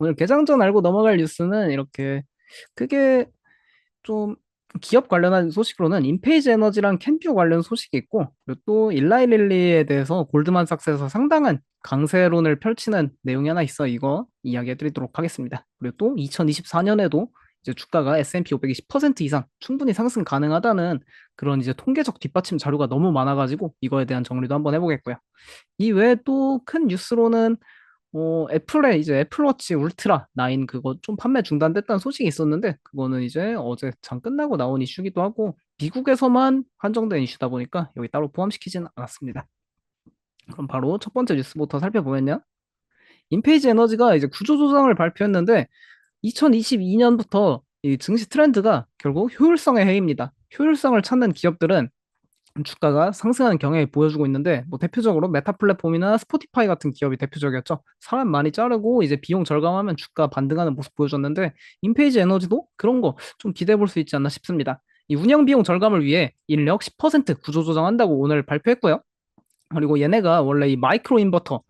오늘 개장전 알고 넘어갈 뉴스는 이렇게 크게 좀 기업 관련한 소식으로는 인페이지 에너지랑 캔퓨 관련 소식이 있고, 그리고 또 일라이 릴리에 대해서 골드만삭스에서 상당한 강세론을 펼치는 내용이 하나 있어. 이거 이야기해 드리도록 하겠습니다. 그리고 또 2024년에도 이제 주가가 S&P 500이 10% 이상 충분히 상승 가능하다는 그런 이제 통계적 뒷받침 자료가 너무 많아가지고 이거에 대한 정리도 한번 해보겠고요. 이 외에 또 큰 뉴스로는 애플에 이제 애플워치 울트라 9 그거 좀 판매 중단됐다는 소식이 있었는데 그거는 이제 어제 장 끝나고 나온 이슈기도 하고 미국에서만 한정된 이슈다 보니까 여기 따로 포함시키지는 않았습니다. 그럼 바로 첫 번째 뉴스부터 살펴보면요. 인페이지 에너지가 이제 구조조정을 발표했는데 2022년부터 이 증시 트렌드가 결국 효율성의 해입니다. 효율성을 찾는 기업들은 주가가 상승하는 경향이 보여주고 있는데 뭐 대표적으로 메타 플랫폼이나 스포티파이 같은 기업이 대표적이었죠. 사람 많이 자르고 이제 비용 절감하면 주가 반등하는 모습 보여줬는데 인페이지 에너지도 그런 거 좀 기대해 볼 수 있지 않나 싶습니다. 이 운영 비용 절감을 위해 인력 10% 구조 조정한다고 오늘 발표했고요. 그리고 얘네가 원래 이 마이크로 인버터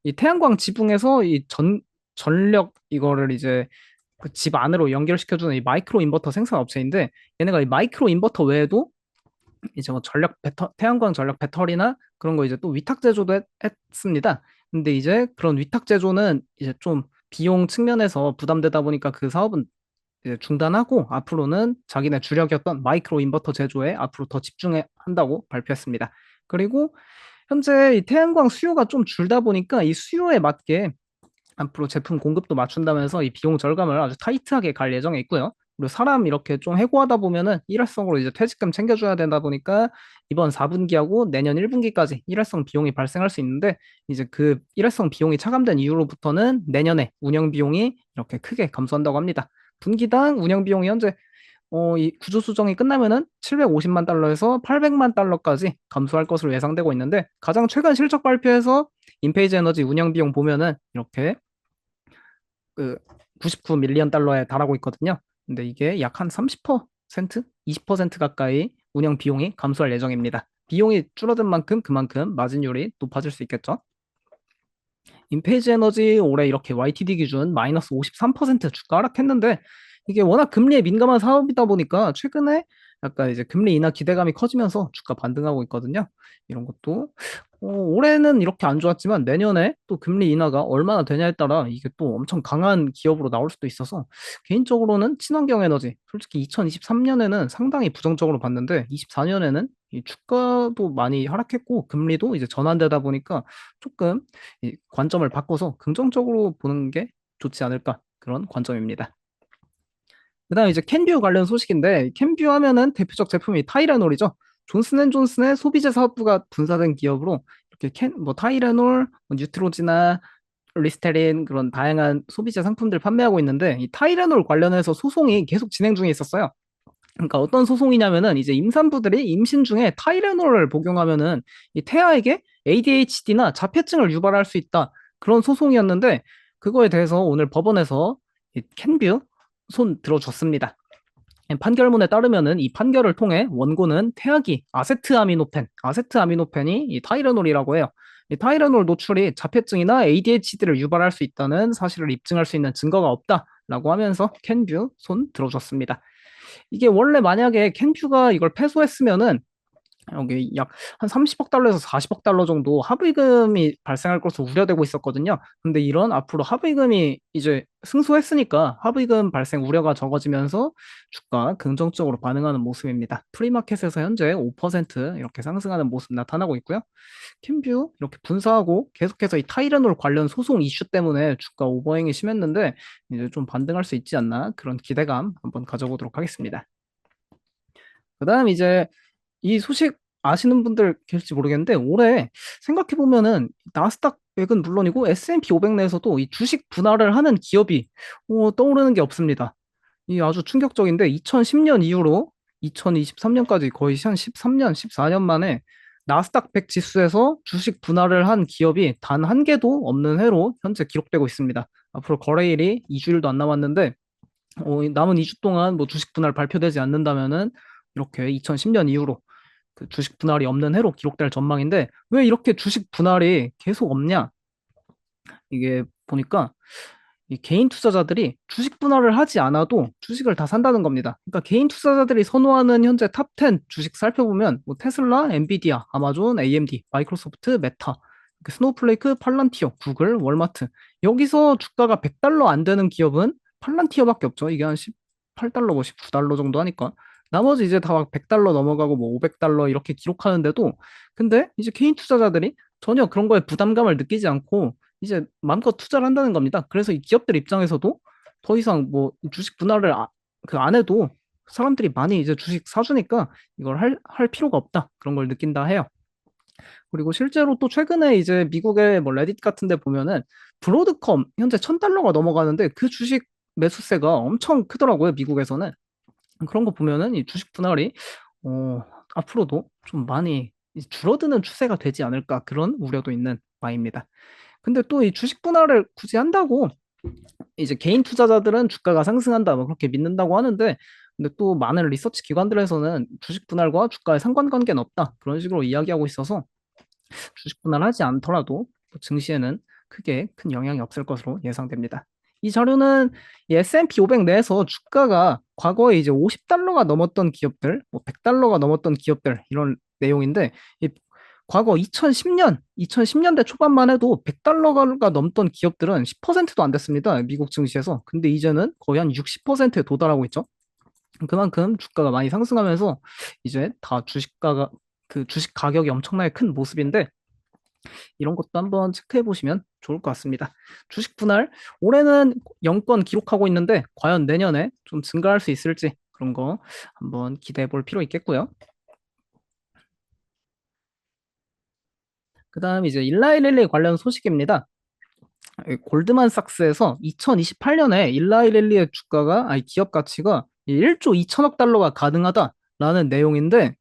이 태양광 지붕에서 이 전력 이거를 이제 그 집 안으로 연결시켜주는 이 마이크로 인버터 생산 업체인데 얘네가 이 마이크로 인버터 외에도 이제 뭐 태양광 전력 배터리나 그런 거 이제 또 위탁 제조도 했습니다. 근데 이제 그런 위탁 제조는 이제 좀 비용 측면에서 부담되다 보니까 그 사업은 이제 중단하고 앞으로는 자기네 주력이었던 마이크로 인버터 제조에 앞으로 더 집중해 한다고 발표했습니다. 그리고 현재 이 태양광 수요가 좀 줄다 보니까 이 수요에 맞게 앞으로 제품 공급도 맞춘다면서 이 비용 절감을 아주 타이트하게 갈 예정에 있고요. 그리고 사람 이렇게 좀 해고하다 보면은 일회성으로 이제 퇴직금 챙겨줘야 되다 보니까 이번 4분기하고 내년 1분기까지 일회성 비용이 발생할 수 있는데 이제 그 일회성 비용이 차감된 이후로부터는 내년에 운영 비용이 이렇게 크게 감소한다고 합니다. 분기당 운영 비용이 현재 이 구조 수정이 끝나면은 750만 달러에서 800만 달러까지 감소할 것으로 예상되고 있는데 가장 최근 실적 발표에서 인페이지 에너지 운영 비용 보면은 이렇게 그 99 밀리언 달러에 달하고 있거든요. 근데 이게 약 한 30%, 20% 가까이 운영 비용이 감소할 예정입니다. 비용이 줄어든 만큼 그만큼 마진율이 높아질 수 있겠죠. 인페이지 에너지 올해 이렇게 YTD 기준 마이너스 53% 주가 하락했는데 이게 워낙 금리에 민감한 사업이다 보니까 최근에 약간 이제 금리 인하 기대감이 커지면서 주가 반등하고 있거든요. 이런 것도 올해는 이렇게 안 좋았지만 내년에 또 금리 인하가 얼마나 되냐에 따라 이게 또 엄청 강한 기업으로 나올 수도 있어서 개인적으로는 친환경 에너지 솔직히 2023년에는 상당히 부정적으로 봤는데 24년에는 이 주가도 많이 하락했고 금리도 이제 전환되다 보니까 조금 이 관점을 바꿔서 긍정적으로 보는 게 좋지 않을까 그런 관점입니다. 그다음에 이제 캔뷰 관련 소식인데 캔뷰 하면은 대표적 제품이 타이레놀이죠. 존슨앤존슨의 소비재 사업부가 분사된 기업으로 이렇게 뭐 타이레놀, 뭐 뉴트로지나 리스테린 그런 다양한 소비재 상품들 판매하고 있는데 이 타이레놀 관련해서 소송이 계속 진행 중에 있었어요. 그러니까 어떤 소송이냐면은 이제 임산부들이 임신 중에 타이레놀을 복용하면은 이 태아에게 ADHD나 자폐증을 유발할 수 있다. 그런 소송이었는데 그거에 대해서 오늘 법원에서 이 캔뷰 손 들어줬습니다. 판결문에 따르면은 이 판결을 통해 원고는 태아기 아세트아미노펜이 이 타이레놀이라고 해요. 이 타이레놀 노출이 자폐증이나 ADHD를 유발할 수 있다는 사실을 입증할 수 있는 증거가 없다라고 하면서 캔뷰 손 들어줬습니다. 이게 원래 만약에 캔퓨가 이걸 패소했으면은 여기 약 한 30억 달러에서 40억 달러 정도 합의금이 발생할 것으로 우려되고 있었거든요. 근데 이런 앞으로 합의금이 이제 승소했으니까 합의금 발생 우려가 적어지면서 주가 긍정적으로 반응하는 모습입니다. 프리마켓에서 현재 5% 이렇게 상승하는 모습 나타나고 있고요. 캔뷰 이렇게 분사하고 계속해서 이 타이레놀 관련 소송 이슈 때문에 주가 오버행이 심했는데 이제 좀 반등할 수 있지 않나 그런 기대감 한번 가져보도록 하겠습니다. 그다음 이제 이 소식 아시는 분들 계실지 모르겠는데 올해 생각해 보면은 나스닥 100은 물론이고 S&P 500 내에서도 이 주식 분할을 하는 기업이 떠오르는 게 없습니다. 이 아주 충격적인데 2010년 이후로 2023년까지 거의 한 13년, 14년 만에 나스닥 100 지수에서 주식 분할을 한 기업이 단 한 개도 없는 해로 현재 기록되고 있습니다. 앞으로 거래일이 2주일도 안 남았는데 이 남은 2주 동안 뭐 주식 분할 발표되지 않는다면은 이렇게 2010년 이후로 그 주식 분할이 없는 해로 기록될 전망인데 왜 이렇게 주식 분할이 계속 없냐? 이게 보니까 이 개인 투자자들이 주식 분할을 하지 않아도 주식을 다 산다는 겁니다. 그러니까 개인 투자자들이 선호하는 현재 탑 10 주식 살펴보면 뭐 테슬라, 엔비디아, 아마존, AMD, 마이크로소프트, 메타, 스노우플레이크, 팔란티어, 구글, 월마트. 여기서 주가가 100달러 안 되는 기업은 팔란티어밖에 없죠. 이게 한 18달러, 뭐 19달러 정도 하니까. 나머지 이제 다 막 100달러 넘어가고 뭐 500달러 이렇게 기록하는데도 근데 이제 개인 투자자들이 전혀 그런 거에 부담감을 느끼지 않고 이제 마음껏 투자를 한다는 겁니다. 그래서 이 기업들 입장에서도 더 이상 뭐 주식 분할을 그 안 해도 사람들이 많이 이제 주식 사주니까 이걸 할 필요가 없다. 그런 걸 느낀다 해요. 그리고 실제로 또 최근에 이제 미국의 뭐 레딧 같은 데 보면은 브로드컴 현재 1000달러가 넘어가는데 그 주식 매수세가 엄청 크더라고요. 미국에서는. 그런 거 보면은 이 주식 분할이 앞으로도 좀 많이 줄어드는 추세가 되지 않을까 그런 우려도 있는 바입니다. 근데 또 이 주식 분할을 굳이 한다고 이제 개인 투자자들은 주가가 상승한다 뭐 그렇게 믿는다고 하는데 근데 또 많은 리서치 기관들에서는 주식 분할과 주가의 상관관계는 없다 그런 식으로 이야기하고 있어서 주식 분할하지 않더라도 증시에는 크게 큰 영향이 없을 것으로 예상됩니다. 이 자료는 이 S&P 500 내에서 주가가 과거에 이제 50달러가 넘었던 기업들, 뭐 100달러가 넘었던 기업들 이런 내용인데 이 과거 2010년대 초반만 해도 100달러가 넘던 기업들은 10%도 안 됐습니다. 미국 증시에서. 근데 이제는 거의 한 60%에 도달하고 있죠. 그만큼 주가가 많이 상승하면서 이제 다 주식가가 그 주식 가격이 엄청나게 큰 모습인데 이런 것도 한번 체크해 보시면 좋을 것 같습니다. 주식 분할 올해는 0건 기록하고 있는데 과연 내년에 좀 증가할 수 있을지 그런 거 한번 기대해 볼 필요 있겠고요. 그다음 이제 일라이릴리 관련 소식입니다. 골드만삭스에서 2028년에 일라이릴리의 주가가 아니 기업 가치가 1조 2천억 달러가 가능하다라는 내용인데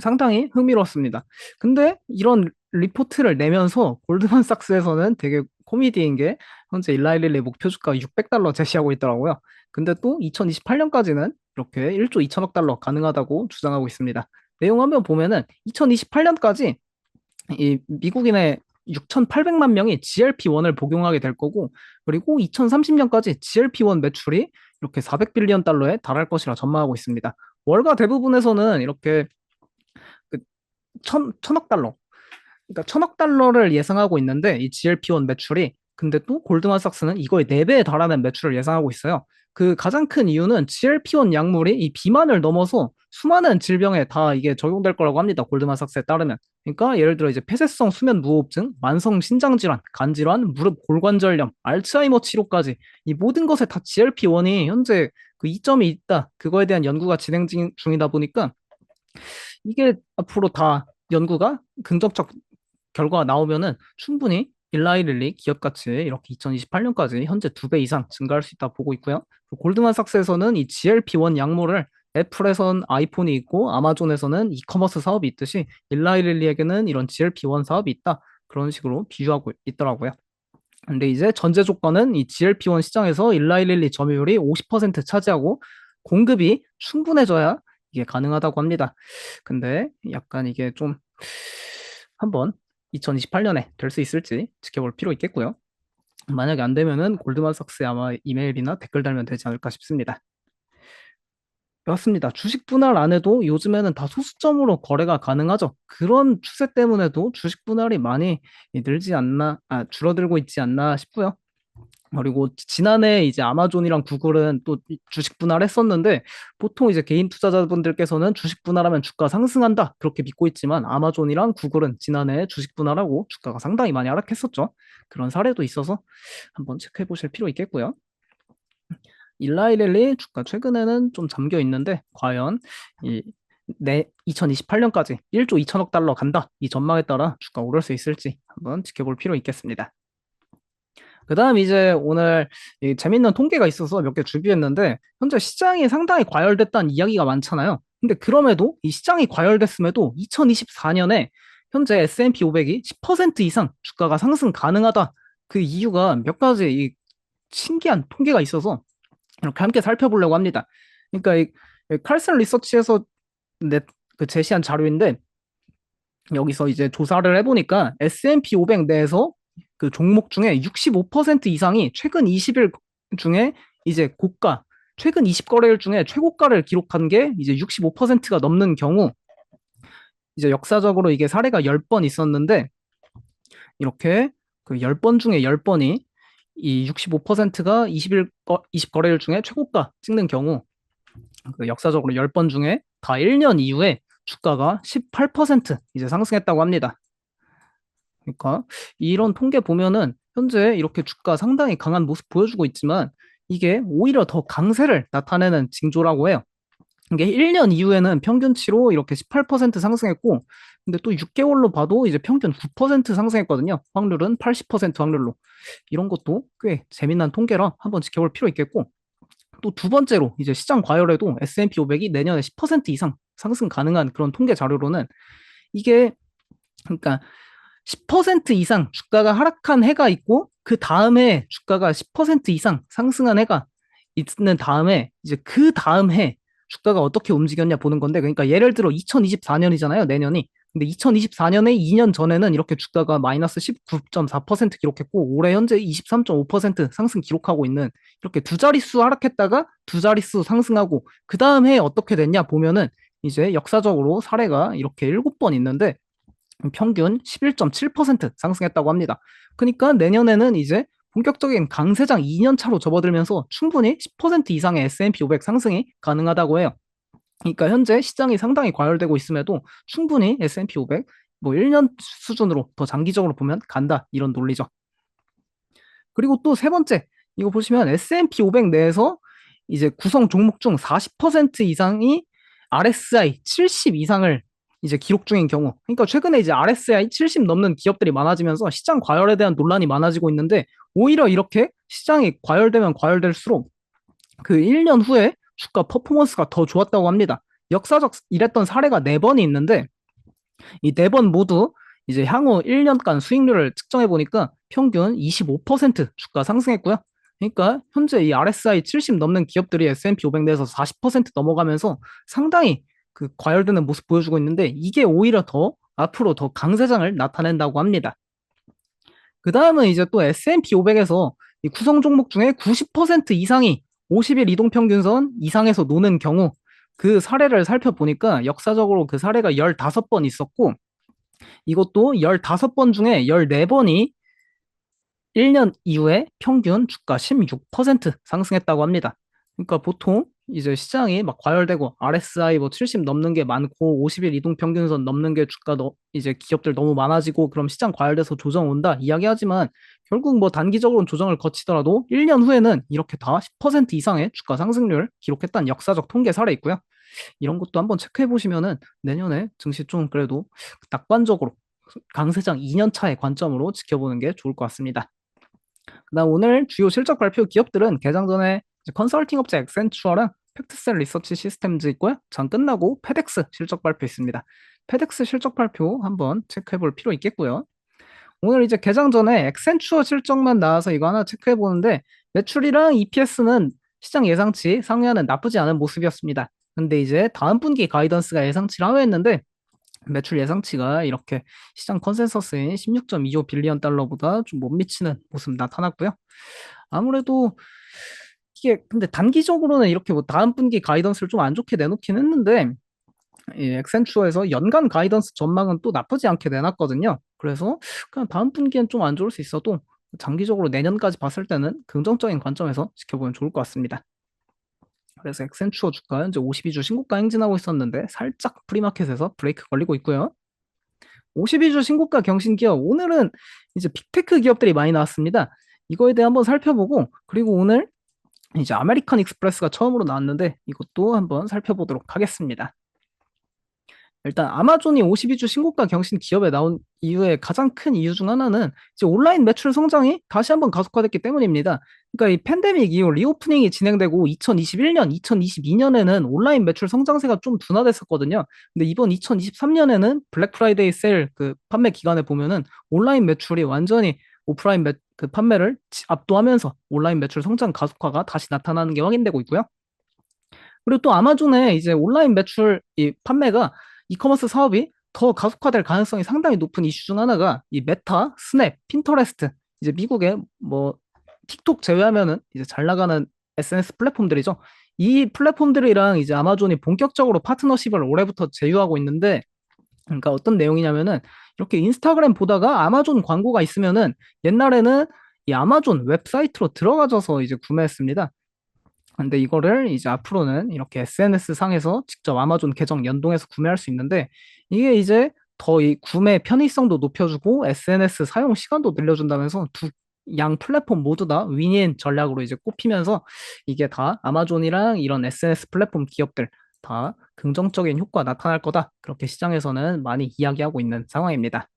상당히 흥미로웠습니다. 근데 이런 리포트를 내면서 골드만삭스에서는 되게 코미디인 게 현재 일라이릴리 목표 주가 600달러 제시하고 있더라고요. 근데 또 2028년까지는 이렇게 1조 2천억 달러 가능하다고 주장하고 있습니다. 내용 한번 보면은 2028년까지 이 미국인의 6,800만 명이 GLP-1을 복용하게 될 거고, 그리고 2030년까지 GLP-1 매출이 이렇게 400빌리언 달러에 달할 것이라 전망하고 있습니다. 월가 대부분에서는 이렇게 그 천억 달러, 그러니까 천억 달러를 예상하고 있는데 이 GLP-1 매출이 근데 또 골드만삭스는 이거의 4배에 달하는 매출을 예상하고 있어요. 그 가장 큰 이유는 GLP-1 약물이 이 비만을 넘어서 수많은 질병에 다 이게 적용될 거라고 합니다. 골드만삭스에 따르면. 그러니까 예를 들어 이제 폐쇄성 수면 무호흡증, 만성 신장 질환, 간 질환, 무릎 골관절염, 알츠하이머 치료까지 이 모든 것에 다 GLP-1이 현재 그 이점이 있다. 그거에 대한 연구가 진행 중이다 보니까 이게 앞으로 다 연구가 긍정적 결과가 나오면은 충분히 일라이릴리 기업 가치 이렇게 2028년까지 현재 2배 이상 증가할 수 있다 보고 있고요. 골드만삭스에서는 이 GLP-1 약물을 애플에선 아이폰이 있고 아마존에서는 이커머스 사업이 있듯이 일라이릴리에게는 이런 GLP-1 사업이 있다. 그런 식으로 비유하고 있더라고요. 근데 이제 전제 조건은 이 GLP-1 시장에서 일라이릴리 점유율이 50% 차지하고 공급이 충분해져야 이게 가능하다고 합니다. 근데 약간 이게 좀 한번 2028년에 될 수 있을지 지켜볼 필요 있겠고요. 만약에 안 되면은 골드만삭스에 아마 이메일이나 댓글 달면 되지 않을까 싶습니다. 맞습니다. 주식 분할 안 해도 요즘에는 다 소수점으로 거래가 가능하죠. 그런 추세 때문에도 주식 분할이 많이 늘지 않나, 줄어들고 있지 않나 싶고요. 그리고 지난해 이제 아마존이랑 구글은 또 주식 분할했었는데 보통 이제 개인 투자자분들께서는 주식 분할하면 주가 상승한다 그렇게 믿고 있지만 아마존이랑 구글은 지난해 주식 분할하고 주가가 상당히 많이 하락했었죠. 그런 사례도 있어서 한번 체크해 보실 필요 있겠고요. 일라이렐리 주가 최근에는 좀 잠겨 있는데 과연 내 2028년까지 1조 2천억 달러 간다 이 전망에 따라 주가 오를 수 있을지 한번 지켜볼 필요 있겠습니다. 그다음 이제 오늘 이 재밌는 통계가 있어서 몇 개 준비했는데 현재 시장이 상당히 과열됐다는 이야기가 많잖아요. 근데 그럼에도 이 시장이 과열됐음에도 2024년에 현재 S&P 500이 10% 이상 주가가 상승 가능하다. 그 이유가 몇 가지 이 신기한 통계가 있어서 이렇게 함께 살펴보려고 합니다. 그러니까 이 칼슨 리서치에서 그 제시한 자료인데 여기서 이제 조사를 해보니까 S&P 500 내에서 그 종목 중에 65% 이상이 최근 20일 중에 이제 고가, 최근 20거래일 중에 최고가를 기록한 게 이제 65%가 넘는 경우, 이제 역사적으로 이게 사례가 10번 있었는데, 이렇게 그 10번 중에 10번이 이 65%가 20거래일 중에 최고가 찍는 경우, 그 역사적으로 10번 중에 다 1년 이후에 주가가 18% 이제 상승했다고 합니다. 그러니까 이런 통계 보면은 현재 이렇게 주가 상당히 강한 모습 보여주고 있지만 이게 오히려 더 강세를 나타내는 징조라고 해요. 이게 1년 이후에는 평균치로 이렇게 18% 상승했고, 근데 또 6개월로 봐도 이제 평균 9% 상승했거든요. 확률은 80% 확률로. 이런 것도 꽤 재미난 통계라 한번 지켜볼 필요 있겠고, 또 두 번째로 이제 시장 과열에도 S&P 500이 내년에 10% 이상 상승 가능한 그런 통계 자료로는 이게, 그러니까 10% 이상 주가가 하락한 해가 있고 그 다음에 주가가 10% 이상 상승한 해가 있는 다음에 이제 그 다음 해 주가가 어떻게 움직였냐 보는 건데, 그러니까 예를 들어 2024년이잖아요, 내년이. 근데 2024년에 2년 전에는 이렇게 주가가 마이너스 19.4% 기록했고 올해 현재 23.5% 상승 기록하고 있는, 이렇게 두 자릿수 하락했다가 두 자릿수 상승하고 그 다음 해에 어떻게 됐냐 보면은 이제 역사적으로 사례가 이렇게 7번 있는데 평균 11.7% 상승했다고 합니다. 그러니까 내년에는 이제 본격적인 강세장 2년 차로 접어들면서 충분히 10% 이상의 S&P 500 상승이 가능하다고 해요. 그러니까 현재 시장이 상당히 과열되고 있음에도 충분히 S&P 500 뭐 1년 수준으로 더 장기적으로 보면 간다, 이런 논리죠. 그리고 또 세 번째, 이거 보시면 S&P 500 내에서 이제 구성 종목 중 40% 이상이 RSI 70 이상을 이제 기록 중인 경우, 그러니까 최근에 이제 RSI 70 넘는 기업들이 많아지면서 시장 과열에 대한 논란이 많아지고 있는데, 오히려 이렇게 시장이 과열되면 과열될수록 그 1년 후에 주가 퍼포먼스가 더 좋았다고 합니다. 역사적 이랬던 사례가 4번이 있는데, 이 네 번 모두 이제 향후 1년간 수익률을 측정해 보니까 평균 25% 주가 상승했고요. 그러니까 현재 이 RSI 70 넘는 기업들이 S&P 500 내에서 40% 넘어가면서 상당히 그 과열되는 모습 보여주고 있는데, 이게 오히려 더 앞으로 더 강세장을 나타낸다고 합니다. 그 다음은 이제 또 S&P 500에서 이 구성 종목 중에 90% 이상이 50일 이동평균선 이상에서 노는 경우, 그 사례를 살펴보니까 역사적으로 그 사례가 15번 있었고, 이것도 15번 중에 14번이 1년 이후에 평균 주가 16% 상승했다고 합니다. 그러니까 보통 이제 시장이 막 과열되고 RSI 뭐 70 넘는 게 많고 50일 이동 평균선 넘는 게 주가 이제 기업들 너무 많아지고 그럼 시장 과열돼서 조정 온다 이야기하지만, 결국 뭐 단기적으로는 조정을 거치더라도 1년 후에는 이렇게 다 10% 이상의 주가 상승률 기록했다는 역사적 통계 사례 있고요. 이런 것도 한번 체크해 보시면은 내년에 증시 좀 그래도 낙관적으로 강세장 2년 차의 관점으로 지켜보는 게 좋을 것 같습니다. 그다음 오늘 주요 실적 발표 기업들은 개장 전에 컨설팅 업체 엑센추어랑 팩트셀 리서치 시스템즈 있고요. 장 끝나고 페덱스 실적 발표 있습니다. 페덱스 실적 발표 한번 체크해 볼 필요 있겠고요. 오늘 이제 개장 전에 엑센추어 실적만 나와서 이거 하나 체크해 보는데, 매출이랑 EPS는 시장 예상치 상회하는 나쁘지 않은 모습이었습니다. 근데 이제 다음 분기 가이던스가 예상치를 하회했는데 매출 예상치가 이렇게 시장 컨센서스인 16.25 빌리언 달러보다 좀 못 미치는 모습 나타났고요. 아무래도 이게 근데 단기적으로는 이렇게 뭐 다음 분기 가이던스를 좀 안 좋게 내놓긴 했는데, 이 엑센추어에서 연간 가이던스 전망은 또 나쁘지 않게 내놨거든요. 그래서 그냥 다음 분기엔 좀 안 좋을 수 있어도 장기적으로 내년까지 봤을 때는 긍정적인 관점에서 지켜보면 좋을 것 같습니다. 그래서 엑센추어 주가 현재 52주 신고가 행진하고 있었는데 살짝 프리마켓에서 브레이크 걸리고 있고요. 52주 신고가 경신 기업, 오늘은 이제 빅테크 기업들이 많이 나왔습니다. 이거에 대해 한번 살펴보고, 그리고 오늘 이제 아메리칸 익스프레스가 처음으로 나왔는데 이것도 한번 살펴보도록 하겠습니다. 일단 아마존이 52주 신고가 경신 기업에 나온 이유의 가장 큰 이유 중 하나는 이제 온라인 매출 성장이 다시 한번 가속화됐기 때문입니다. 그러니까 이 팬데믹 이후 리오프닝이 진행되고 2021년, 2022년에는 온라인 매출 성장세가 좀 둔화됐었거든요. 근데 이번 2023년에는 블랙 프라이데이 세일 그 판매 기간에 보면은 온라인 매출이 완전히 오프라인 그 판매를 압도하면서 온라인 매출 성장 가속화가 다시 나타나는 게 확인되고 있고요. 그리고 또 아마존의 이제 온라인 매출 이 판매가 이커머스 사업이 더 가속화될 가능성이 상당히 높은 이슈 중 하나가 이 메타, 스냅, 핀터레스트, 이제 미국의 뭐 틱톡 제외하면은 이제 잘 나가는 SNS 플랫폼들이죠. 이 플랫폼들이랑 이제 아마존이 본격적으로 파트너십을 올해부터 제휴하고 있는데, 그러니까 어떤 내용이냐면은 이렇게 인스타그램 보다가 아마존 광고가 있으면은 옛날에는 이 아마존 웹사이트로 들어가져서 이제 구매했습니다. 근데 이거를 이제 앞으로는 이렇게 SNS 상에서 직접 아마존 계정 연동해서 구매할 수 있는데, 이게 이제 더 이 구매 편의성도 높여주고 SNS 사용 시간도 늘려준다면서 두 양 플랫폼 모두 다 윈윈 전략으로 이제 꼽히면서 이게 다 아마존이랑 이런 SNS 플랫폼 기업들 다 긍정적인 효과 나타날 거다. 그렇게 시장에서는 많이 이야기하고 있는 상황입니다.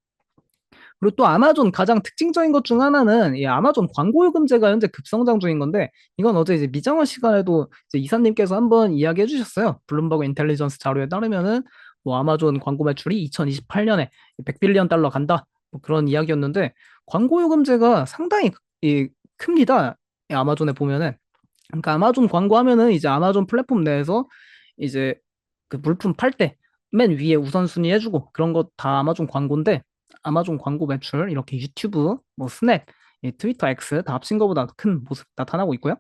그리고 또 아마존 가장 특징적인 것 중 하나는 이 아마존 광고 요금제가 현재 급성장 중인 건데, 이건 어제 이제 미장원 시간에도 이제 이사님께서 한번 이야기해 주셨어요. 블룸버그 인텔리전스 자료에 따르면은 뭐 아마존 광고 매출이 2028년에 100빌리언 달러 간다. 뭐 그런 이야기였는데, 광고 요금제가 상당히 큽니다. 이 아마존에 보면은. 그러니까 아마존 광고하면은 이제 아마존 플랫폼 내에서 이제 그 물품 팔 때 맨 위에 우선순위 해주고 그런 거 다 아마존 광고인데, 아마존 광고 매출 이렇게 유튜브, 뭐 스냅, 이 트위터 X 다 합친 것보다 큰 모습 나타나고 있고요.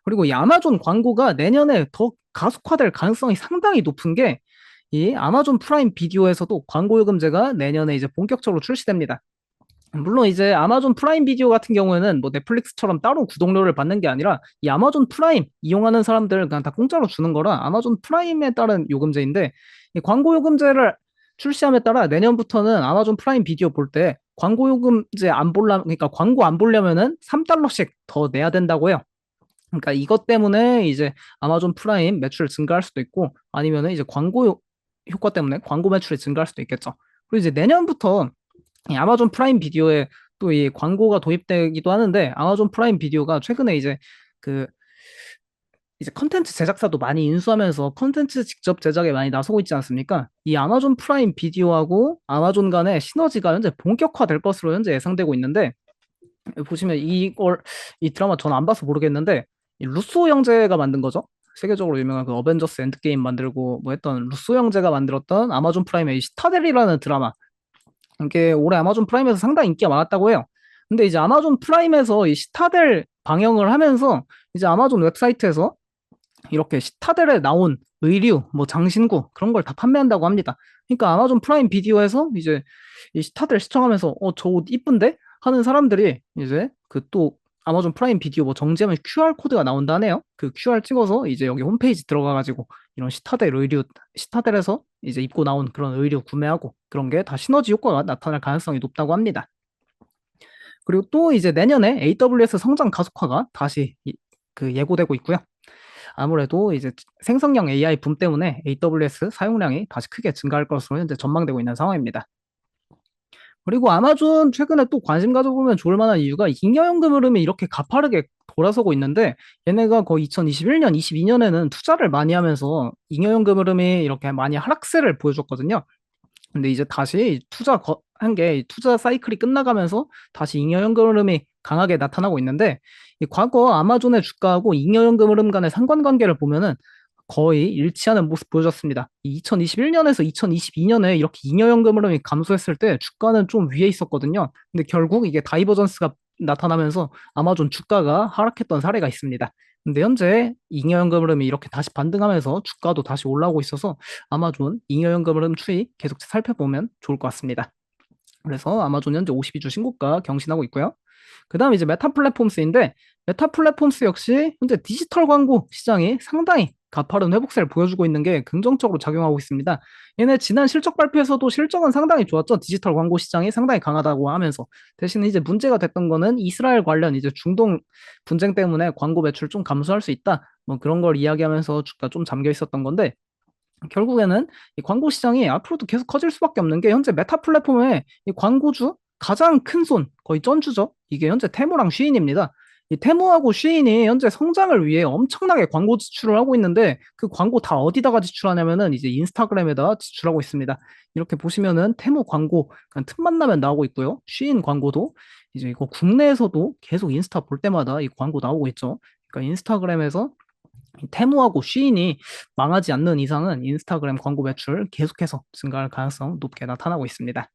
그리고 이 아마존 광고가 내년에 더 가속화될 가능성이 상당히 높은 게 이 아마존 프라임 비디오에서도 광고 요금제가 내년에 이제 본격적으로 출시됩니다. 물론 이제 아마존 프라임 비디오 같은 경우에는 뭐 넷플릭스처럼 따로 구독료를 받는 게 아니라 이 아마존 프라임 이용하는 사람들 그냥 다 공짜로 주는 거라 아마존 프라임에 따른 요금제인데, 이 광고 요금제를 출시함에 따라 내년부터는 아마존 프라임 비디오 볼 때 광고 요금제 안 볼라, 그러니까 광고 안 보려면은 3달러씩 더 내야 된다고 해요. 그러니까 이것 때문에 이제 아마존 프라임 매출 증가할 수도 있고, 아니면은 이제 효과 때문에 광고 매출이 증가할 수도 있겠죠. 그리고 이제 내년부터 이 아마존 프라임 비디오에 또 이 광고가 도입되기도 하는데, 아마존 프라임 비디오가 최근에 그 이제 컨텐츠 제작사도 많이 인수하면서 컨텐츠 직접 제작에 많이 나서고 있지 않습니까? 이 아마존 프라임 비디오하고 아마존 간의 시너지가 현재 본격화될 것으로 현재 예상되고 있는데, 보시면 이 드라마 저는 안 봐서 모르겠는데, 이 루소 형제가 만든 거죠. 세계적으로 유명한 그 어벤져스 엔드게임 만들고 뭐 했던 루소 형제가 만들었던 아마존 프라임의 이 시타델이라는 드라마, 이게 올해 아마존 프라임에서 상당히 인기가 많았다고 해요. 근데 이제 아마존 프라임에서 이 시타델 방영을 하면서 이제 아마존 웹사이트에서 이렇게 시타델에 나온 의류, 뭐 장신구 그런 걸 다 판매한다고 합니다. 그러니까 아마존 프라임 비디오에서 이제 이 시타델 시청하면서 저 옷 이쁜데 하는 사람들이 이제 그 또 아마존 프라임 비디오 뭐 정지하면 QR 코드가 나온다네요. 그 QR 찍어서 이제 여기 홈페이지 들어가가지고 이런 시타델 의류, 시타델에서 이제 입고 나온 그런 의류 구매하고 그런 게 다 시너지 효과가 나타날 가능성이 높다고 합니다. 그리고 또 이제 내년에 AWS 성장 가속화가 다시 그 예고되고 있고요. 아무래도 이제 생성형 AI 붐 때문에 AWS 사용량이 다시 크게 증가할 것으로 현재 전망되고 있는 상황입니다. 그리고 아마존 최근에 또 관심 가져보면 좋을 만한 이유가 잉여연금 흐름이 이렇게 가파르게 돌아서고 있는데, 얘네가 거의 2021년, 22년에는 투자를 많이 하면서 잉여연금 흐름이 이렇게 많이 하락세를 보여줬거든요. 근데 이제 다시 한 게 투자 사이클이 끝나가면서 다시 잉여연금 흐름이 강하게 나타나고 있는데, 이 과거 아마존의 주가하고 잉여연금 흐름 간의 상관관계를 보면은 거의 일치하는 모습 보여줬습니다. 2021년에서 2022년에 이렇게 잉여연금 흐름이 감소했을 때 주가는 좀 위에 있었거든요. 근데 결국 이게 다이버전스가 나타나면서 아마존 주가가 하락했던 사례가 있습니다. 근데 현재 잉여연금 흐름이 이렇게 다시 반등하면서 주가도 다시 올라오고 있어서 아마존 잉여연금 흐름 추이 계속 살펴보면 좋을 것 같습니다. 그래서 아마존 현재 52주 신고가 경신하고 있고요. 그 다음 이제 메타 플랫폼스인데, 메타 플랫폼스 역시 현재 디지털 광고 시장이 상당히 가파른 회복세를 보여주고 있는 게 긍정적으로 작용하고 있습니다. 얘네 지난 실적 발표에서도 실적은 상당히 좋았죠. 디지털 광고 시장이 상당히 강하다고 하면서. 대신 이제 문제가 됐던 거는 이스라엘 관련 이제 중동 분쟁 때문에 광고 매출 좀 감소할 수 있다. 뭐 그런 걸 이야기하면서 주가 좀 잠겨 있었던 건데, 결국에는 이 광고 시장이 앞으로도 계속 커질 수밖에 없는 게 현재 메타 플랫폼의 이 광고주 가장 큰 손, 거의 쩐주죠. 이게 현재 테무랑 쉬인입니다. 이 테무하고 쉬인이 현재 성장을 위해 엄청나게 광고 지출을 하고 있는데, 그 광고 다 어디다가 지출하냐면은 이제 인스타그램에다 지출하고 있습니다. 이렇게 보시면은 테무 광고 그냥 틈만 나면 나오고 있고요. 쉬인 광고도 이제 이거 국내에서도 계속 인스타 볼 때마다 이 광고 나오고 있죠. 그러니까 인스타그램에서 테무하고 쉬인이 망하지 않는 이상은 인스타그램 광고 매출 계속해서 증가할 가능성 높게 나타나고 있습니다.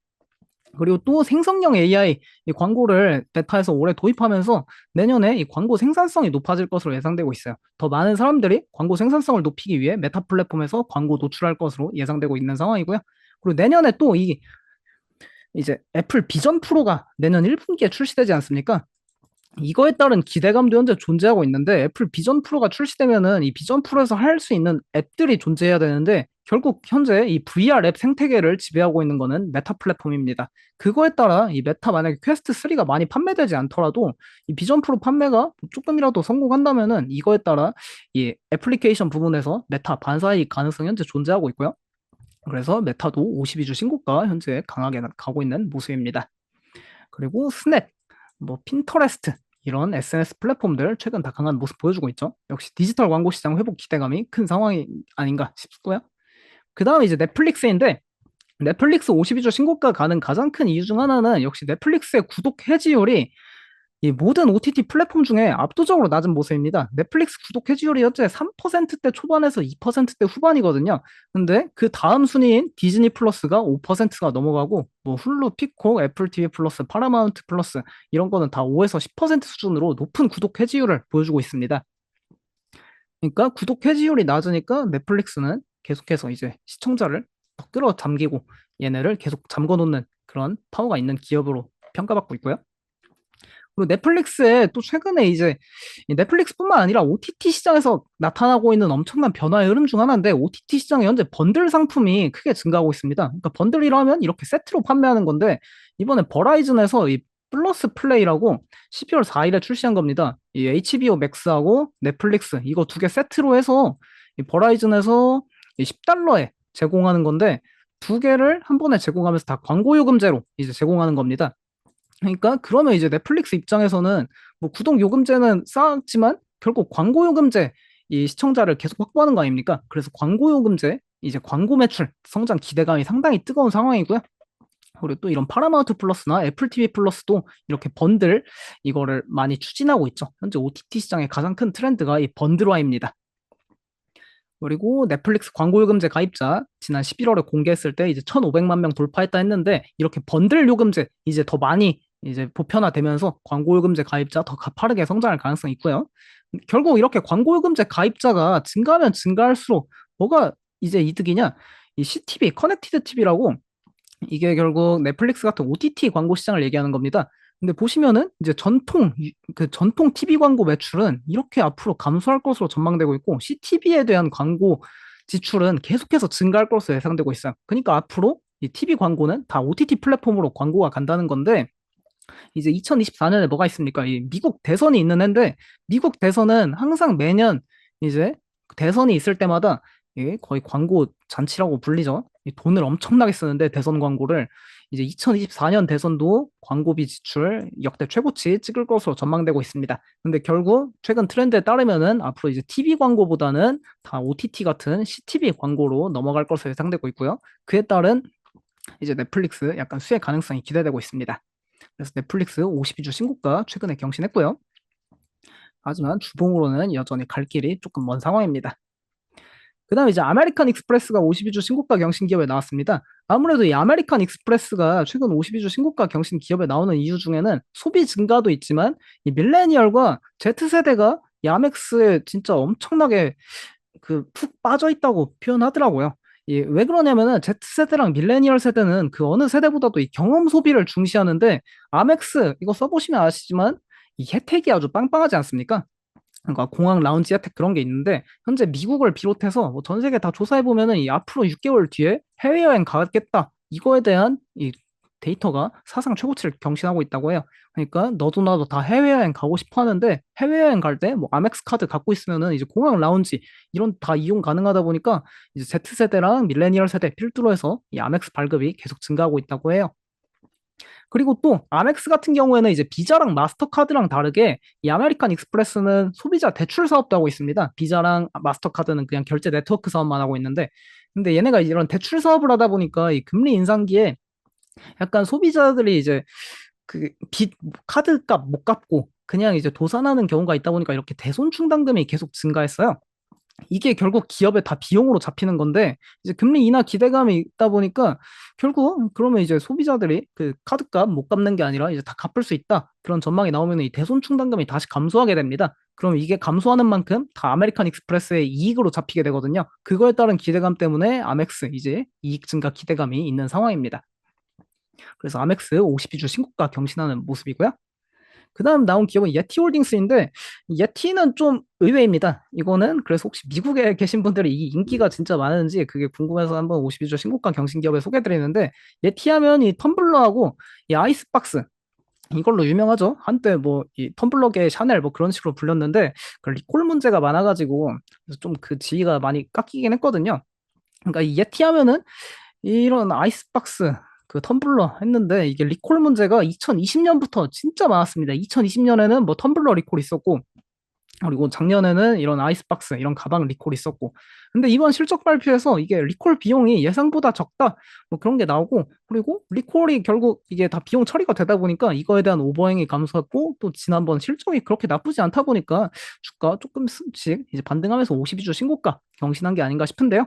그리고 또 생성형 AI 이 광고를 베타에서 올해 도입하면서 내년에 이 광고 생산성이 높아질 것으로 예상되고 있어요. 더 많은 사람들이 광고 생산성을 높이기 위해 메타 플랫폼에서 광고 노출할 것으로 예상되고 있는 상황이고요. 그리고 내년에 또 이제 애플 비전 프로가 내년 1분기에 출시되지 않습니까? 이거에 따른 기대감도 현재 존재하고 있는데 애플 비전 프로가 출시되면은 이 비전 프로에서 할 수 있는 앱들이 존재해야 되는데 결국 현재 이 VR 앱 생태계를 지배하고 있는 거는 메타 플랫폼입니다. 그거에 따라 이 메타 만약에 퀘스트 3가 많이 판매되지 않더라도 이 비전 프로 판매가 조금이라도 성공한다면은 이거에 따라 이 애플리케이션 부분에서 메타 반사이익 가능성이 현재 존재하고 있고요. 그래서 메타도 52주 신고가 현재 강하게 가고 있는 모습입니다. 그리고 스냅, 뭐 핀터레스트 이런 SNS 플랫폼들 최근 다 강한 모습 보여주고 있죠. 역시 디지털 광고 시장 회복 기대감이 큰 상황이 아닌가 싶고요. 그 다음에 이제 넷플릭스인데 넷플릭스 52주 신고가 가는 가장 큰 이유 중 하나는 역시 넷플릭스의 구독 해지율이 이 모든 OTT 플랫폼 중에 압도적으로 낮은 모습입니다. 넷플릭스 구독 해지율이 현재 3%대 초반에서 2%대 후반이거든요. 근데 그 다음 순위인 디즈니 플러스가 5%가 넘어가고 뭐 훌루, 피콕, 애플 TV 플러스, 파라마운트 플러스 이런 거는 다 5에서 10% 수준으로 높은 구독 해지율을 보여주고 있습니다. 그러니까 구독 해지율이 낮으니까 넷플릭스는 계속해서 이제 시청자를 더 끌어당기고 얘네를 계속 잠궈 놓는 그런 파워가 있는 기업으로 평가받고 있고요. 그리고 넷플릭스에 또 최근에 이제 이 넷플릭스뿐만 아니라 OTT 시장에서 나타나고 있는 엄청난 변화의 흐름 중 하나인데 OTT 시장에 현재 번들 상품이 크게 증가하고 있습니다. 그러니까 번들이라면 이렇게 세트로 판매하는 건데 이번에 버라이즌에서 이 플러스 플레이라고 12월 4일에 출시한 겁니다. 이 HBO 맥스하고 넷플릭스 이거 두 개 세트로 해서 이 버라이즌에서 이 10달러에 제공하는 건데 두 개를 한 번에 제공하면서 다 광고 요금제로 이제 제공하는 겁니다. 그러니까 그러면 이제 넷플릭스 입장에서는 뭐 구독 요금제는 쌓았지만 결국 광고 요금제 이 시청자를 계속 확보하는 거 아닙니까? 그래서 광고 요금제 이제 광고 매출 성장 기대감이 상당히 뜨거운 상황이고요. 그리고 또 이런 파라마운트 플러스나 애플 TV 플러스도 이렇게 번들 이거를 많이 추진하고 있죠. 현재 OTT 시장의 가장 큰 트렌드가 이 번들화입니다. 그리고 넷플릭스 광고 요금제 가입자 지난 11월에 공개했을 때 이제 1,500만 명 돌파했다 했는데 이렇게 번들 요금제 이제 더 많이 이제 보편화되면서 광고 요금제 가입자 더 가파르게 성장할 가능성이 있고요. 결국 이렇게 광고 요금제 가입자가 증가하면 증가할수록 뭐가 이제 이득이냐? 이 CTV, 커넥티드 TV라고 이게 결국 넷플릭스 같은 OTT 광고 시장을 얘기하는 겁니다. 근데 보시면은 이제 전통 TV 광고 매출은 이렇게 앞으로 감소할 것으로 전망되고 있고 CTV에 대한 광고 지출은 계속해서 증가할 것으로 예상되고 있어요. 그러니까 앞으로 이 TV 광고는 다 OTT 플랫폼으로 광고가 간다는 건데 이제 2024년에 뭐가 있습니까? 이 미국 대선이 있는 해인데 미국 대선은 항상 매년 이제 대선이 있을 때마다 이게 거의 광고 잔치라고 불리죠. 이 돈을 엄청나게 쓰는데 대선 광고를 이제 2024년 대선도 광고비 지출 역대 최고치 찍을 것으로 전망되고 있습니다. 근데 결국 최근 트렌드에 따르면은 앞으로 이제 TV 광고보다는 다 OTT 같은 CTV 광고로 넘어갈 것으로 예상되고 있고요. 그에 따른 이제 넷플릭스 약간 수혜 가능성이 기대되고 있습니다. 그래서 넷플릭스 52주 신고가 최근에 경신했고요. 하지만 주봉으로는 여전히 갈 길이 조금 먼 상황입니다. 그 다음에 이제 아메리칸 익스프레스가 52주 신고가 경신 기업에 나왔습니다. 아무래도 이 아메리칸 익스프레스가 최근 52주 신고가 경신 기업에 나오는 이유 중에는 소비 증가도 있지만 이 밀레니얼과 Z세대가 이 아멕스에 진짜 엄청나게 그 푹 빠져 있다고 표현하더라고요. 왜 그러냐면은 Z세대랑 밀레니얼 세대는 그 어느 세대보다도 이 경험 소비를 중시하는데 아멕스 이거 써보시면 아시지만 이 혜택이 아주 빵빵하지 않습니까? 그러니까 공항 라운지 혜택 그런 게 있는데 현재 미국을 비롯해서 뭐전 세계 다 조사해 보면은 이 앞으로 6개월 뒤에 해외여행 가겠다 이거에 대한 이 데이터가 사상 최고치를 경신하고 있다고 해요. 그러니까 너도 나도 다 해외여행 가고 싶어 하는데 해외여행 갈 때 뭐 아멕스 카드 갖고 있으면은 이제 공항 라운지 이런 다 이용 가능하다 보니까 이제 Z세대랑 밀레니얼 세대 필두로 해서 이 아멕스 발급이 계속 증가하고 있다고 해요. 그리고 또 아멕스 같은 경우에는 이제 비자랑 마스터카드랑 다르게 이 아메리칸 익스프레스는 소비자 대출 사업도 하고 있습니다. 비자랑 마스터카드는 그냥 결제 네트워크 사업만 하고 있는데 근데 얘네가 이런 대출 사업을 하다 보니까 이 금리 인상기에 약간 소비자들이 이제 그 빚 카드값 못 갚고 그냥 이제 도산하는 경우가 있다 보니까 이렇게 대손 충당금이 계속 증가했어요. 이게 결국 기업의 다 비용으로 잡히는 건데 이제 금리 인하 기대감이 있다 보니까 결국 그러면 이제 소비자들이 그 카드값 못 갚는 게 아니라 이제 다 갚을 수 있다 그런 전망이 나오면 이 대손충당금이 다시 감소하게 됩니다. 그럼 이게 감소하는 만큼 다 아메리칸 익스프레스의 이익으로 잡히게 되거든요. 그거에 따른 기대감 때문에 아멕스 이제 이익 증가 기대감이 있는 상황입니다. 그래서 아멕스 52주 신고가 경신하는 모습이고요. 그 다음 나온 기업은 예티홀딩스인데 예티는 좀 의외입니다. 이거는 그래서 혹시 미국에 계신 분들이 이 인기가 진짜 많은지 그게 궁금해서 한번 52주 신고가 경신 기업을 소개해드리는데 예티하면 이 텀블러하고 이 아이스박스 이걸로 유명하죠. 한때 뭐 이 텀블러계 샤넬 뭐 그런 식으로 불렸는데 그 리콜 문제가 많아가지고 좀 그 지위가 많이 깎이긴 했거든요. 그러니까 이 예티하면은 이런 아이스박스 그 텀블러 했는데 이게 리콜 문제가 2020년부터 진짜 많았습니다. 2020년에는 뭐 텀블러 리콜 있었고 그리고 작년에는 이런 아이스박스 이런 가방 리콜 있었고 근데 이번 실적 발표에서 이게 리콜 비용이 예상보다 적다 뭐 그런 게 나오고 그리고 리콜이 결국 이게 다 비용 처리가 되다 보니까 이거에 대한 오버행이 감소했고 또 지난번 실적이 그렇게 나쁘지 않다 보니까 주가 조금씩 이제 반등하면서 52주 신고가 경신한 게 아닌가 싶은데요.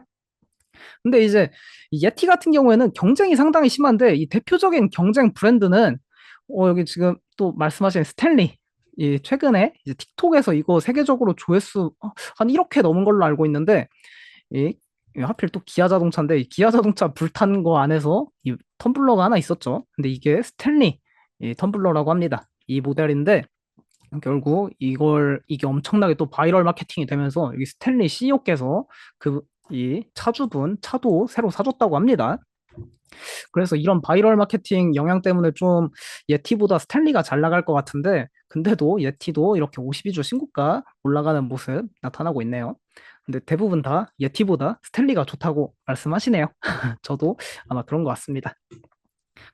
근데 이제 이 예티 같은 경우에는 경쟁이 상당히 심한데 이 대표적인 경쟁 브랜드는 여기 지금 또 말씀하신 스탠리 이 최근에 이제 틱톡에서 이거 세계적으로 조회수 한 1억 회 넘은 걸로 알고 있는데 이 하필 또 기아 자동차인데 이 기아 자동차 불탄 거 안에서 이 텀블러가 하나 있었죠. 근데 이게 스탠리 이 텀블러라고 합니다. 이 모델인데 결국 이게 엄청나게 또 바이럴 마케팅이 되면서 여기 스탠리 CEO께서 그 이 차주분 차도 새로 사줬다고 합니다. 그래서 이런 바이럴 마케팅 영향 때문에 좀 예티보다 스탠리가 잘 나갈 것 같은데 근데도 예티도 이렇게 52주 신고가 올라가는 모습 나타나고 있네요. 근데 대부분 다 예티보다 스탠리가 좋다고 말씀하시네요. 저도 아마 그런 것 같습니다.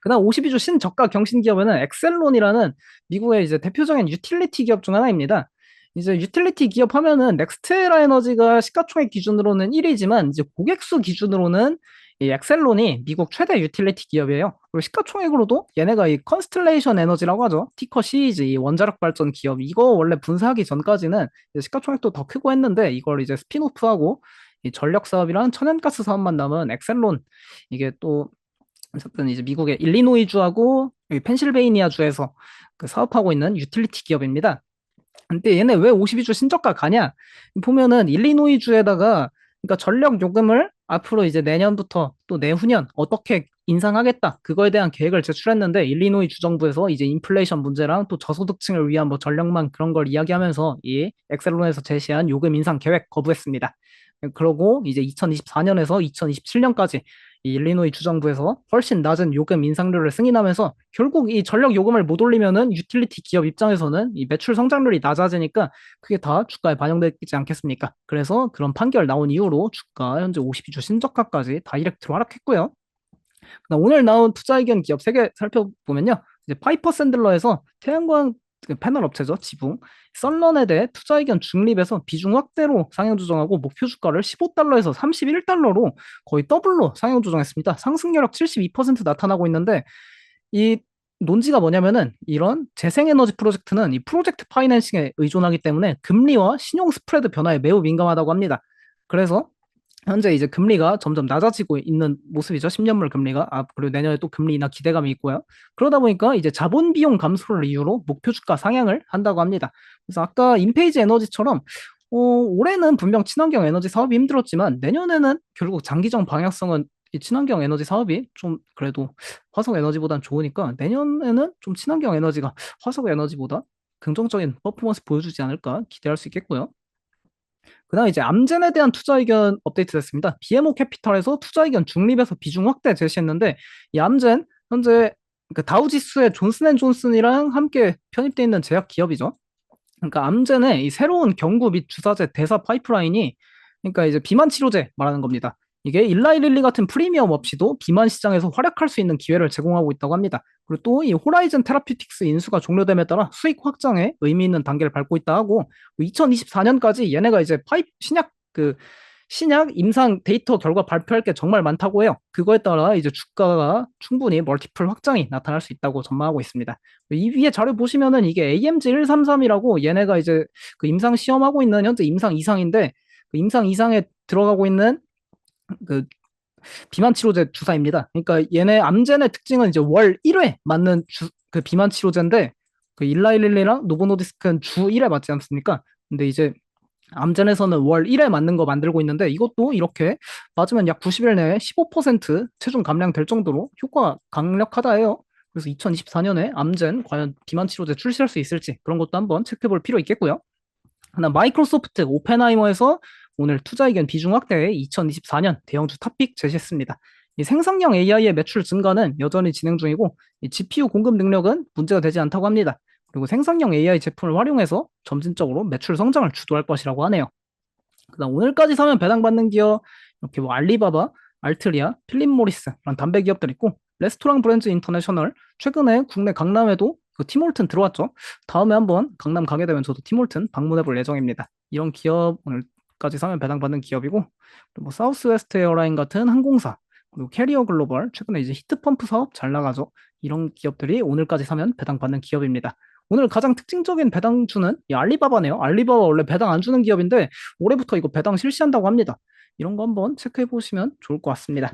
그다음 52주 신저가 경신 기업에는 엑셀론이라는 미국의 이제 대표적인 유틸리티 기업 중 하나입니다. 이제 유틸리티 기업 하면은 넥스트에라 에너지가 시가총액 기준으로는 1위지만 이제 고객수 기준으로는 이 엑셀론이 미국 최대 유틸리티 기업이에요. 그리고 시가총액으로도 얘네가 이 컨스텔레이션 에너지라고 하죠. 티커 CEG 이 원자력 발전 기업 이거 원래 분사하기 전까지는 시가총액도 더 크고 했는데 이걸 이제 스핀오프하고 이 전력 사업이랑 천연가스 사업만 남은 엑셀론 이게 또 어쨌든 이제 미국의 일리노이주하고 펜실베이니아 주에서 그 사업하고 있는 유틸리티 기업입니다. 근데 얘네 왜 52주 신저가 가냐? 보면은 일리노이 주에다가 그러니까 전력 요금을 앞으로 이제 내년부터 또 내후년 어떻게 인상하겠다. 그거에 대한 계획을 제출했는데 일리노이 주정부에서 이제 인플레이션 문제랑 또 저소득층을 위한 뭐 전력망 그런 걸 이야기하면서 이 엑셀론에서 제시한 요금 인상 계획 거부했습니다. 그러고 이제 2024년에서 2027년까지 이 일리노이 주정부에서 훨씬 낮은 요금 인상률을 승인하면서 결국 이 전력 요금을 못 올리면은 유틸리티 기업 입장에서는 이 매출 성장률이 낮아지니까 그게 다 주가에 반영되지 않겠습니까? 그래서 그런 판결 나온 이후로 주가 현재 52주 신저가까지 다이렉트로 하락했고요. 오늘 나온 투자 의견 기업 3개 살펴보면요. 이제 파이퍼 샌들러에서 태양광 그 패널 업체죠. 지붕. 썬런에 대해 투자 의견 중립에서 비중 확대로 상향 조정하고 목표 주가를 15달러에서 31달러로 거의 더블로 상향 조정했습니다. 상승 여력 72% 나타나고 있는데 이 논지가 뭐냐면은 이런 재생에너지 프로젝트는 이 프로젝트 파이낸싱에 의존하기 때문에 금리와 신용 스프레드 변화에 매우 민감하다고 합니다. 그래서 현재 이제 금리가 점점 낮아지고 있는 모습이죠. 10년물 금리가. 그리고 내년에 또 금리 인하 기대감이 있고요. 그러다 보니까 이제 자본 비용 감소를 이유로 목표 주가 상향을 한다고 합니다. 그래서 아까 인페이지 에너지처럼 올해는 분명 친환경 에너지 사업이 힘들었지만 내년에는 결국 장기적 방향성은 이 친환경 에너지 사업이 좀 그래도 화석 에너지보단 좋으니까 내년에는 좀 친환경 에너지가 화석 에너지보다 긍정적인 퍼포먼스 보여주지 않을까 기대할 수 있겠고요. 그다음 이제 암젠에 대한 투자 의견 업데이트 됐습니다. BMO 캐피탈에서 투자 의견 중립에서 비중 확대 제시했는데 이 암젠 현재 그 다우 지수의 존슨앤존슨이랑 함께 편입돼 있는 제약 기업이죠. 그러니까 암젠의 이 새로운 경구 및 주사제 대사 파이프라인이 그러니까 이제 비만 치료제 말하는 겁니다. 이게 일라이릴리 같은 프리미엄 없이도 비만 시장에서 활약할 수 있는 기회를 제공하고 있다고 합니다. 그리고 또 이 호라이즌 테라피틱스 인수가 종료됨에 따라 수익 확장에 의미 있는 단계를 밟고 있다 하고 2024년까지 얘네가 이제 신약 임상 데이터 결과 발표할 게 정말 많다고 해요. 그거에 따라 이제 주가가 충분히 멀티플 확장이 나타날 수 있다고 전망하고 있습니다. 이 위에 자료 보시면은 이게 AMG 133이라고 얘네가 이제 그 임상 시험하고 있는 현재 임상 이상인데 그 임상 이상에 들어가고 있는 그 비만 치료제 주사입니다. 그러니까 얘네 암젠의 특징은 이제 월 1회 맞는 그 비만 치료제인데 그 일라이릴리랑 노보노디스크는 주 1회 맞지 않습니까? 근데 이제 암젠에서는 월 1회 맞는 거 만들고 있는데 이것도 이렇게 맞으면 약 90일 내에 15% 체중 감량 될 정도로 효과가 강력하다 해요. 그래서 2024년에 암젠 과연 비만 치료제 출시할 수 있을지 그런 것도 한번 체크해 볼 필요 있겠고요. 하나 마이크로소프트 오펜하이머에서 오늘 투자 의견 비중 확대에 2024년 대형주 탑픽 제시했습니다. 이 생성형 AI의 매출 증가는 여전히 진행 중이고 이 GPU 공급 능력은 문제가 되지 않다고 합니다. 그리고 생성형 AI 제품을 활용해서 점진적으로 매출 성장을 주도할 것이라고 하네요. 그다음 오늘까지 사면 배당받는 기업 이렇게 뭐 알리바바, 알트리아, 필립 모리스 이런 담배 기업들 있고 레스토랑 브랜드 인터내셔널 최근에 국내 강남에도 그 티몰튼 들어왔죠. 다음에 한번 강남 가게 되면 저도 티몰튼 방문해 볼 예정입니다. 이런 기업 오늘까지 사면 배당받는 기업이고 그리고 뭐 사우스웨스트 에어라인 같은 항공사 그리고 캐리어 글로벌 최근에 이제 히트펌프 사업 잘 나가죠. 이런 기업들이 오늘까지 사면 배당받는 기업입니다. 오늘 가장 특징적인 배당주는 이 알리바바네요. 알리바바 원래 배당 안 주는 기업인데 올해부터 이거 배당 실시한다고 합니다. 이런 거 한번 체크해 보시면 좋을 것 같습니다.